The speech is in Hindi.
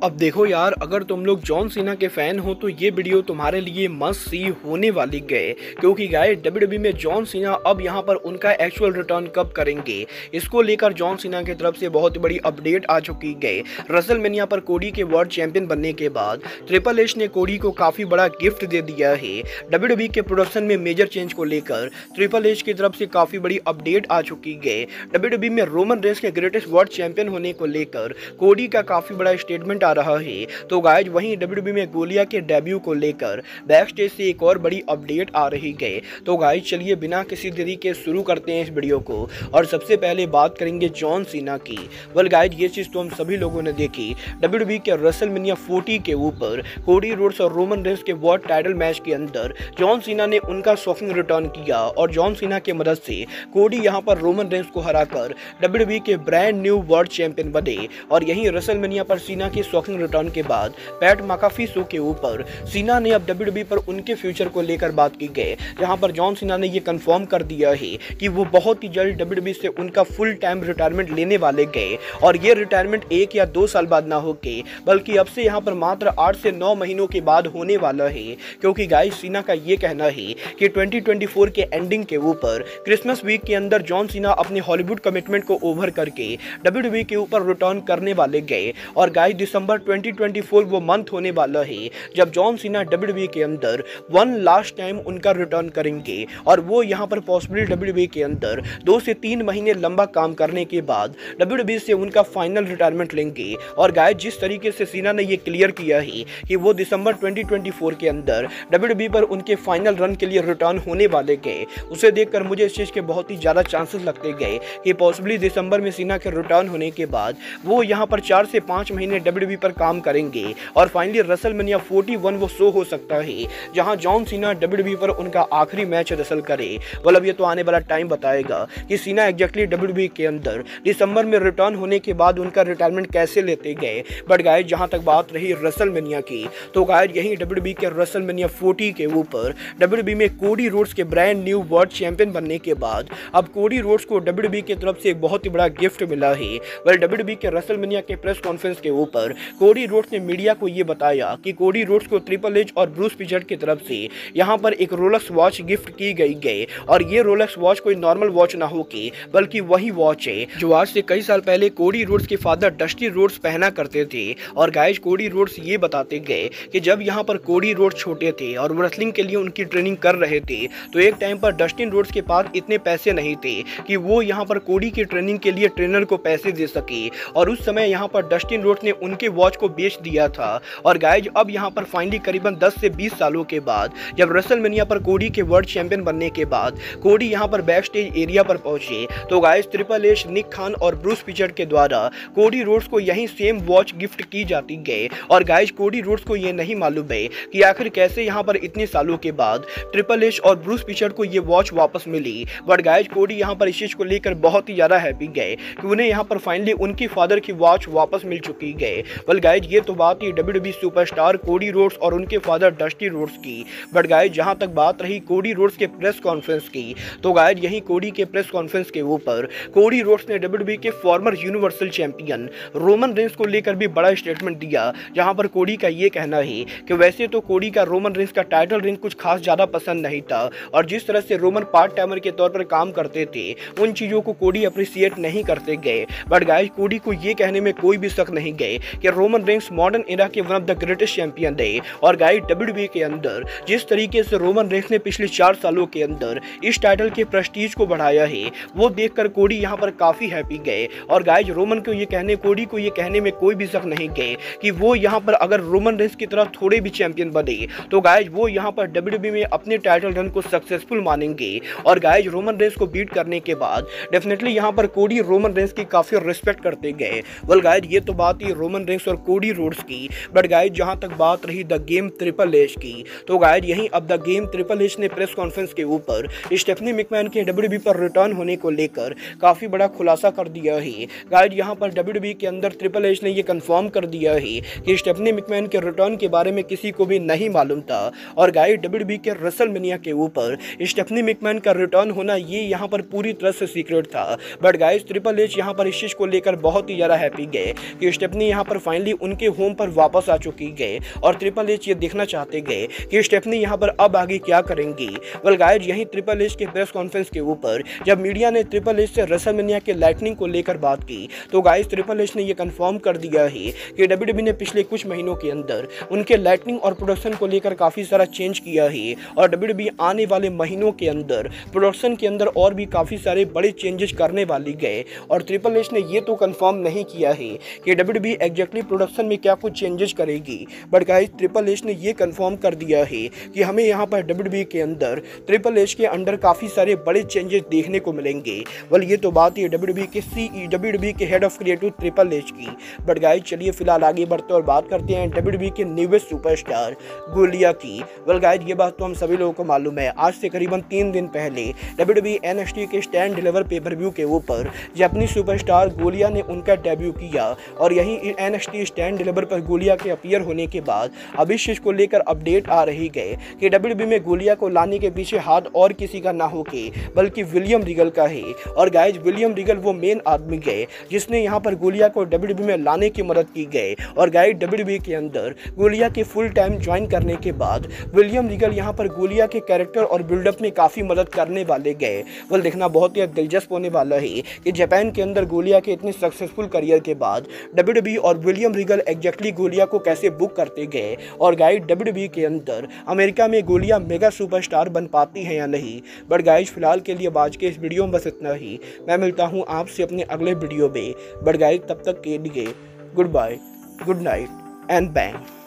अब देखो यार, अगर तुम लोग जॉन सीना के फैन हो तो ये वीडियो तुम्हारे लिए मस्ट सी होने वाली गए, क्योंकि गाइस डब्ल्यूडब्ल्यूई में जॉन सीना अब यहाँ पर उनका एक्चुअल रिटर्न कब करेंगे, इसको लेकर जॉन सीना की तरफ से बहुत बड़ी अपडेट आ चुकी गई। रेसलमेनिया पर कोडी के वर्ल्ड चैंपियन बनने के बाद ट्रिपल एच ने कोडी को काफी बड़ा गिफ्ट दे दिया है। डब्ल्यूडब्ल्यूई के प्रोडक्शन में मेजर चेंज को लेकर ट्रिपल एच की तरफ से काफी बड़ी अपडेट आ चुकी गई। डब्ल्यूडब्ल्यूई में रोमन रेंस के ग्रेटेस्ट वर्ल्ड चैंपियन होने को लेकर कोडी का काफी बड़ा स्टेटमेंट आ रहा है। तो गाइज वहीं डब्ल्यूडब्ल्यूई में गोलिया के डेब्यू को लेकर बैक स्टेज से एक और बड़ी अपडेट आ रही है। तो गाइज चलिए बिना किसी देरी के शुरू करते हैं इस वीडियो को, और सबसे पहले बात करेंगे जॉन सीना की। वेल गाइज ये चीज तो हम सभी लोगों ने देखी, डब्ल्यूडब्ल्यूई के रेसलमेनिया 40 के ऊपर कोडी रोड्स और रोमन रेंस के वर्ल्ड टाइटल मैच के अंदर जॉन सीना ने उनका शॉकिंग रिटर्न किया, और जॉन सीना की मदद से कोडी यहां पर रोमन रेंस को हराकर डब्ल्यूडब्ल्यूई के ब्रांड न्यू वर्ल्ड चैंपियन बने। और यहीं रेसलमेनिया पर सीना की शॉकिंग रिटर्न के बाद पैट मैकाफी शो के ऊपर सीना ने अब डब्ल्यूडब्ल्यूई पर उनके फ्यूचर को लेकर बात की गई, जहां पर जॉन सीना ने यह कंफर्म कर दिया है कि वो बहुत ही जल्द डब्ल्यूडब्ल्यूई से उनका फुल टाइम रिटायरमेंट लेने वाले गए। और ये रिटायरमेंट 1 या 2 साल बाद ना होके बल्कि अब से यहां पर मात्र 8 से 9 महीनों के बाद होने वाला है, क्योंकि गाइस सीना का ये कहना है कि 2024 के एंडिंग के ऊपर क्रिसमस वीक के अंदर जॉन सीना अपने हॉलीवुड कमिटमेंट को ओवर करके डब्ल्यूडब्ल्यूई के ऊपर रिटर्न करने वाले गए। और गाइस दिसंबर 2024 वो मंथ होने वाला है जब जॉन सीना डब्ल्यूडब्ल्यूई के अंदर वन लास्ट टाइम उनका रिटर्न करेंगे, और वो यहां पर पॉसिबली डब्ल्यूडब्ल्यूई के अंदर 2 से 3 महीने लंबा काम करने के बाद डब्ल्यूडब्ल्यूई से उनका फाइनल रिटायरमेंट लेंगे। और गाइस जिस तरीके से सीना ने ये क्लियर किया है कि वो दिसंबर 2024 के अंदर डब्ल्यूडब्ल्यूई पर उनके फाइनल रन के लिए रिटर्न होने वाले गए, उसे देखकर मुझे इस चीज के बहुत ही ज्यादा चांसेस लगते गए कि पॉसिबली दिसंबर में सीना के रिटर्न होने के बाद वो यहां पर 4 से 5 महीने डब्ल्यूडब्ल्यूई पर काम करेंगे, और फाइनली रेसलमेनिया 41 वो शो हो सकता है जहां जॉन सीना डब्ल्यूडब्ल्यूई पर उनका आखिरी मैच रेसल करे। मतलब ये तो आने वाला टाइम बताएगा कि सीना एग्जैक्टली डब्ल्यूडब्ल्यूई के अंदर दिसंबर में रिटर्न होने के बाद उनका रिटायरमेंट कैसे लेते गए। बट गाइस जहां तक बात रही रेसलमेनिया की, तो गाइस यही डब्ल्यूडब्ल्यूई के रेसलमेनिया 40 के ऊपर डब्ल्यूडब्ल्यूई में कोडी रोड्स के ब्रांड न्यू वर्ल्ड चैंपियन बनने के बाद अब कोडी रोड्स को डब्ल्यूडब्ल्यूई की तरफ से एक बहुत ही बड़ा गिफ्ट मिला है। वेल डब्ल्यूडब्ल्यूई के रेसलमेनिया के प्रेस कॉन्फ्रेंस के ऊपर कोडी रोड्स ने मीडिया को ये बताया कि कोडी रोड्स को ट्रिपल एच और ब्रूस पिचर्ड की तरफ से यहां पर एक रोलेक्स वॉच गिफ्ट की गई और ये रोलेक्स वॉच कोई नॉर्मल वॉच ना होके बल्कि वही वॉच है जो आज से कई साल पहले कोडी रोड्स के फादर डस्टी रोड्स पहना करते थे। और गाइस कोडी रोड्स ये बताते गए कि जब यहां पर कोडी रोड्स छोटे थे और रेसलिंग के लिए उनकी ट्रेनिंग कर रहे थे, तो एक टाइम पर डस्टिन रोड्स के पास इतने पैसे नहीं थे कि वो यहां पर कोडी की ट्रेनिंग के लिए ट्रेनर को पैसे दे सके, और उस समय यहां पर डस्टिन रोड्स ने उनके वॉच को बेच दिया था। और गाइज अब यहां पर फाइनली करीबन 10 से 20 सालों के बाद जब रेसलमेनिया पर कोडी के वर्ल्ड चैंपियन बनने के बाद कोडी यहां पर बैक स्टेज एरिया पर पहुंचे, तो गाइज ट्रिपल एच, निक खान और ब्रूस पिचर्ड के द्वारा कोडी रोड्स को यही सेम वॉच गिफ्ट की जाती गई। और गाइज कोडी रोड्स को ये नहीं मालूम है कि आखिर कैसे यहां पर इतने सालों के बाद ट्रिपल एच और ब्रूस पिचर्ड को ये वॉच वापस मिली। बट गाइज कोडी यहां पर इस चीज को लेकर बहुत ही ज्यादा हैप्पी गए कि उन्हें यहां पर फाइनली उनकी फादर की वॉच वापस मिल चुकी गई। वेल गाइज ये तो बात ही डब्ल्यूडब्ल्यूई सुपरस्टार कोडी रोड्स और उनके फादर डस्टी रोड्स की। बट गाइज जहां तक बात रही कोडी रोड्स के प्रेस कॉन्फ्रेंस की, तो गाइज यही कोडी के प्रेस कॉन्फ्रेंस के ऊपर कोडी रोड्स ने डब्ल्यूडब्ल्यूई के farmer universal champion Roman Reigns को लेकर भी बड़ा स्टेटमेंट दिया, जहां पर कोडी का ये कहना है कि वैसे तो कोडी का रोमन रेंस का टाइटल रेंज कुछ खास ज्यादा पसंद नहीं था, और जिस तरह से रोमन पार्ट टाइमर के तौर पर काम करते थे उन चीजों को कोडी अप्रिशिएट नहीं करते गए। बट गाइज कोडी को ये कहने में कोई भी शक नहीं गए कि रोमन रेंस मॉडर्न एरा के one of the greatest champion है। और गाइज डब्ल्यूडब्ल्यूई के अंदर जिस तरीके से रोमन रेंस ने पिछले 4 सालों के अंदर इस टाइटल के प्रेस्टीज को बढ़ाया है, वो देखकर कोडी यहां पर काफी हैप्पी गए। और गाइज रोमन को ये कहने, कोडी को ये कहने में कोई भी शक नहीं गए कि वो यहां पर अगर रोमन रेंस की तरफ थोड़े भी चैंपियन बने तो गाइज वो यहां पर डब्ल्यूडब्ल्यूई में अपने टाइटल रन को सक्सेसफुल मानेंगे। और गाइज रोमन रेंस को बीट करने के बाद डेफिनेटली यहां पर कोडी रोमन रेंस की काफी रिस्पेक्ट करते गए। वेल गाइज ये तो बात ही रोमन रेंस और कोडी रोड्स की। बट गाइज जहां तक बात रही द गेम ट्रिपल एच की, तो गाइज यहीं अब द गेम ट्रिपल एच ने प्रेस कॉन्फ्रेंस के ऊपर स्टेफनी मैकमैन के डब्ल्यूडब्ल्यूई पर रिटर्न होने को लेकर काफी बड़ा खुलासा कर दिया है। गाइज यहां पर डब्ल्यूडब्ल्यूई के अंदर ट्रिपल एच ने यह कंफर्म कर दिया है कि स्टेफनी मैकमैन के रिटर्न के बारे में किसी को भी नहीं मालूम था। और गाइज डब्ल्यूडब्ल्यूई के रेसलमेनिया के ऊपर स्टेफनी मैकमैन का रिटर्न होना ये यहां पर पूरी तरह से सीक्रेट था। बट गाइज ट्रिपल एच यहां पर इस चीज को लेकर बहुत ही ज्यादा हैप्पी गए कि स्टेफनी यहां पर फाइनली उनके होम पर वापस आ चुकी गए और ट्रिपल एच ये देखना चाहते गए कि स्टेफनी यहाँ पर अब आगे क्या करेंगी। वेल गाइज, यहीं ट्रिपल एच के प्रेस कॉन्फ्रेंस के ऊपर जब मीडिया ने ट्रिपल एच से रेसलमेनिया के लाइटनिंग को लेकर बात की तो गाइज ट्रिपल एच ने ये कंफर्म कर दिया है कि डब्ल्यूडब्ल्यूई ने पिछले कुछ महीनों के अंदर उनके लाइटनिंग और प्रोडक्शन को लेकर काफी सारा चेंज किया है और डब्ल्यूडब्ल्यूई आने वाले महीनों के अंदर प्रोडक्शन के अंदर और भी काफी सारे बड़े चेंजेस करने वाली गए। और ट्रिपल एच ने ये तो कंफर्म नहीं किया है कि डब्ल्यूडब्ल्यूई एग्जैक्टली प्रोडक्शन में क्या कुछ चेंजेस करेगी, बट गाइस ट्रिपल एच ने ये कंफर्म कर दिया है कि हमें यहाँ पर डब्ल्यूडब्ल्यूई के अंदर ट्रिपल एच के अंडर काफी सारे बड़े चेंजेस देखने को मिलेंगे। वेल ये तो बात है डब्ल्यूडब्ल्यूई के head of creative triple H की। बट गाइस चलिए फिलहाल आगे बढ़ते और बात करते हैं डब्ल्यूडब्ल्यूई के न्यूएस्ट सुपरस्टार गोलिया की। वेल गाइस ये बात तो हम सभी लोगों को मालूम है, आज से करीबन 3 दिन पहले डब्ल्यूडब्ल्यूई एनएक्सटी के स्टैंड डिलीवर पेपर-व्यू के ऊपर जापानीज सुपरस्टार गोलिया ने उनका डेब्यू किया और यहीं एनएक्सटी स्टैंड डिलीवर पर गोलिया के अपीयर होने के बाद अब इस चीज को लेकर अपडेट आ रही गए कि डब्ल्यूडब्ल्यूई में गोलिया को लाने के पीछे हाथ और किसी का ना होके बल्कि विलियम रीगल का है। और गाइज विलियम रीगल वो मेन आदमी गए जिसने यहाँ पर गोलिया को डब्ल्यूडब्ल्यूई में लाने की मदद की गई। और गाइज डब्ल्यूडब्ल्यूई के अंदर गोलिया के फुल टाइम ज्वाइन करने के बाद विलियम रीगल यहाँ पर गोलिया के कैरेक्टर और बिल्डअप में काफी मदद करने वाले गए। वेल देखना बहुत ही दिलचस्प होने वाला है कि जापान के अंदर गोलिया के इतने सक्सेसफुल करियर के बाद डब्ल्यूडब्ल्यूई और विलियम रीगल एग्जैक्टली गोलिया को कैसे बुक करते गए और गाइड डब्ल्यूडब्ल्यूई के अंदर अमेरिका में गोलिया मेगा सुपरस्टार बन पाती है या नहीं। बट गाइज फिलहाल के लिए आज के इस वीडियो में बस इतना ही। मैं मिलता हूँ आपसे अपने अगले वीडियो में। बट गाइज तब तक के लिए good bye, good night and bang.